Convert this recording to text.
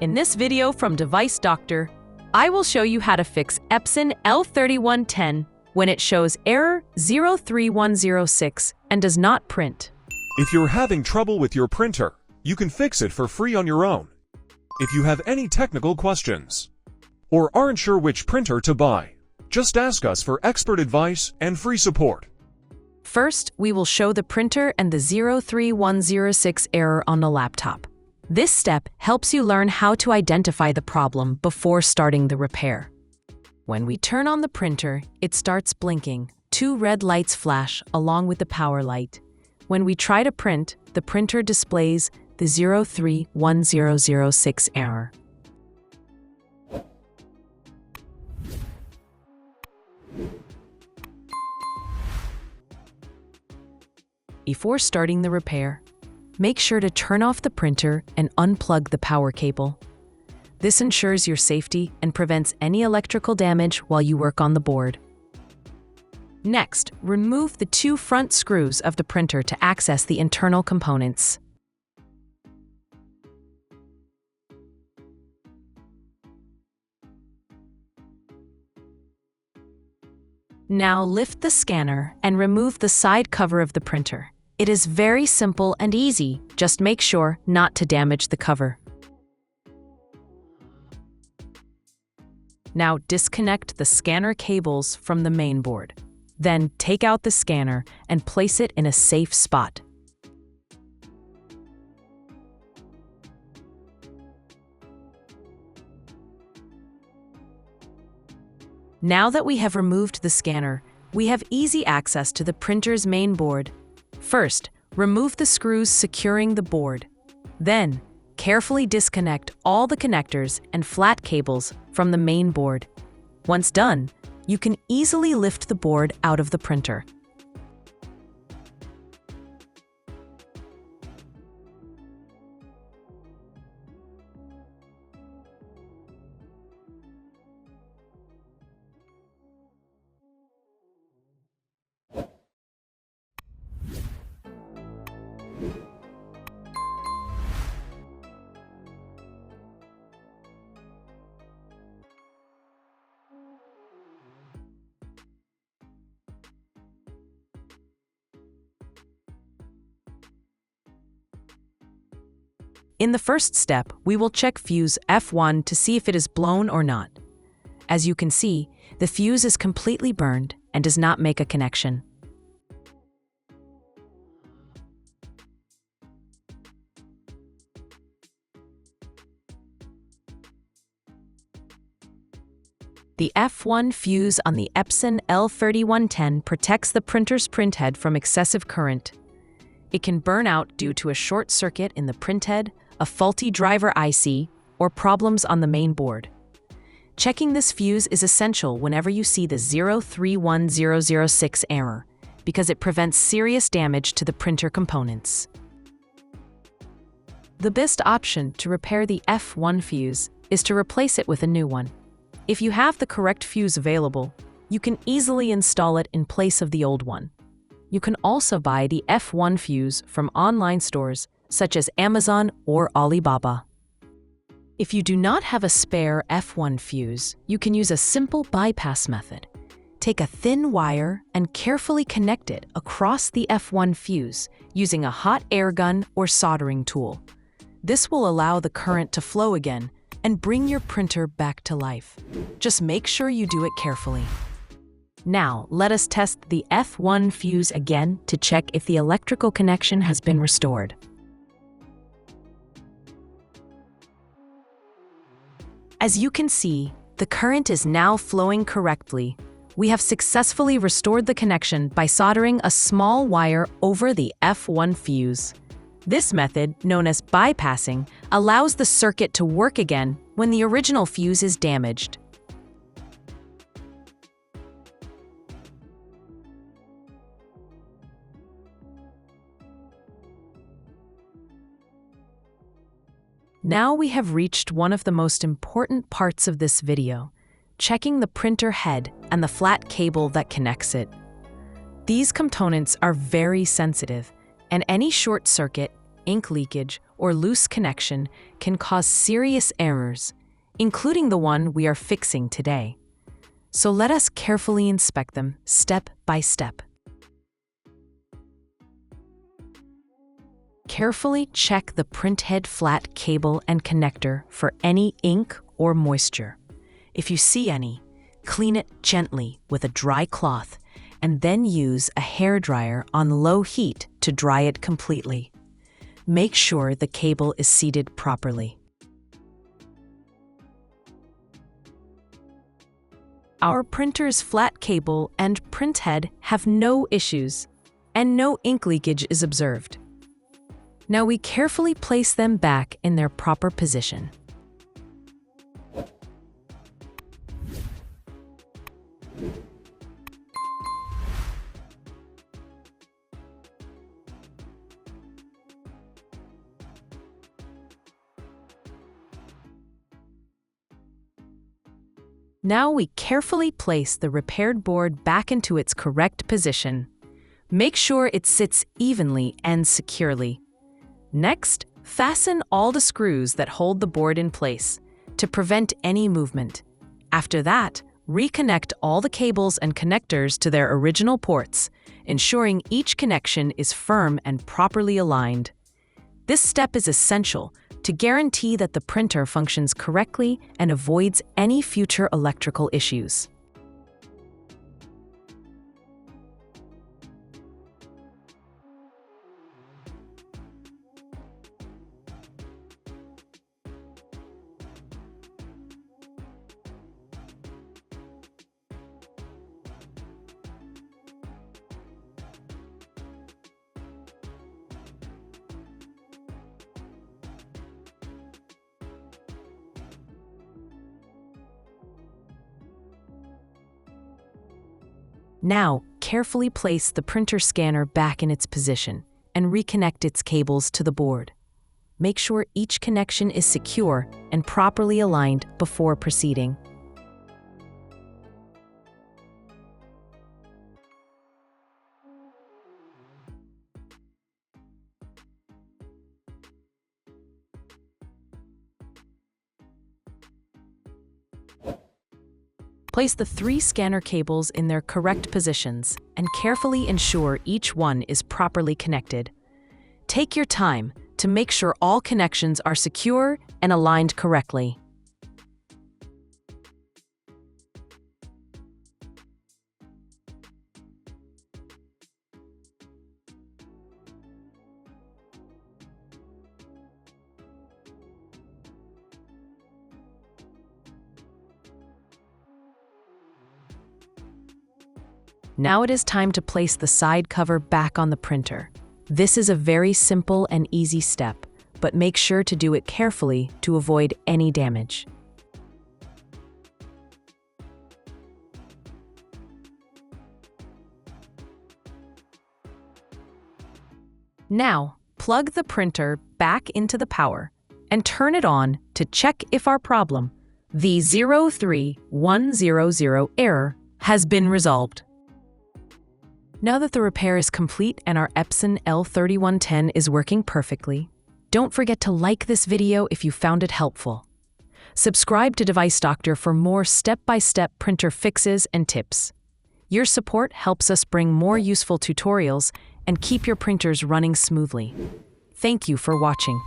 In this video from Device Doctor, I will show you how to fix Epson L3110 when it shows error 03106 and does not print. If you're having trouble with your printer, you can fix it for free on your own. If you have any technical questions or aren't sure which printer to buy, just ask us for expert advice and free support. First, we will show the printer and the 03106 error on the laptop. This step helps you learn how to identify the problem before starting the repair. When we turn on the printer, it starts blinking. 2 red lights flash along with the power light. When we try to print, the printer displays the 03106 error. Before starting the repair, make sure to turn off the printer and unplug the power cable. This ensures your safety and prevents any electrical damage while you work on the board. Next, remove the 2 front screws of the printer to access the internal components. Now lift the scanner and remove the side cover of the printer. It is very simple and easy, just make sure not to damage the cover. Now disconnect the scanner cables from the main board. Then take out the scanner and place it in a safe spot. Now that we have removed the scanner, we have easy access to the printer's main board. First, remove the screws securing the board. Then, carefully disconnect all the connectors and flat cables from the main board. Once done, you can easily lift the board out of the printer. In the first step, we will check fuse F1 to see if it is blown or not. As you can see, the fuse is completely burned and does not make a connection. The F1 fuse on the Epson L3110 protects the printer's printhead from excessive current. It can burn out due to a short circuit in the printhead, a faulty driver IC, or problems on the main board. Checking this fuse is essential whenever you see the 03106 error, because it prevents serious damage to the printer components. The best option to repair the F1 fuse is to replace it with a new one. If you have the correct fuse available, you can easily install it in place of the old one. You can also buy the F1 fuse from online stores such as Amazon or Alibaba. If you do not have a spare F1 fuse, you can use a simple bypass method. Take a thin wire and carefully connect it across the F1 fuse using a hot air gun or soldering tool. This will allow the current to flow again and bring your printer back to life. Just make sure you do it carefully. Now, let us test the F1 fuse again to check if the electrical connection has been restored. As you can see, the current is now flowing correctly. We have successfully restored the connection by soldering a small wire over the F1 fuse. This method, known as bypassing, allows the circuit to work again when the original fuse is damaged. Now we have reached one of the most important parts of this video, checking the printer head and the flat cable that connects it. These components are very sensitive, and any short circuit ink leakage or loose connection can cause serious errors, including the one we are fixing today. So let us carefully inspect them step by step. Carefully check the printhead flat cable and connector for any ink or moisture. If you see any, clean it gently with a dry cloth and then use a hairdryer on low heat to dry it completely. Make sure the cable is seated properly. Our printer's flat cable and printhead have no issues, and no ink leakage is observed. Now we carefully place them back in their proper position. Now we carefully place the repaired board back into its correct position. Make sure it sits evenly and securely. Next, fasten all the screws that hold the board in place to prevent any movement. After that, reconnect all the cables and connectors to their original ports, ensuring each connection is firm and properly aligned. This step is essential to guarantee that the printer functions correctly and avoids any future electrical issues. Now, carefully place the printer scanner back in its position and reconnect its cables to the board. Make sure each connection is secure and properly aligned before proceeding. Place the 3 scanner cables in their correct positions and carefully ensure each one is properly connected. Take your time to make sure all connections are secure and aligned correctly. Now it is time to place the side cover back on the printer. This is a very simple and easy step, but make sure to do it carefully to avoid any damage. Now, plug the printer back into the power and turn it on to check if our problem, the 03100 error, has been resolved. Now that the repair is complete and our Epson L3110 is working perfectly, don't forget to like this video if you found it helpful. Subscribe to Device Doctor for more step-by-step printer fixes and tips. Your support helps us bring more useful tutorials and keep your printers running smoothly. Thank you for watching.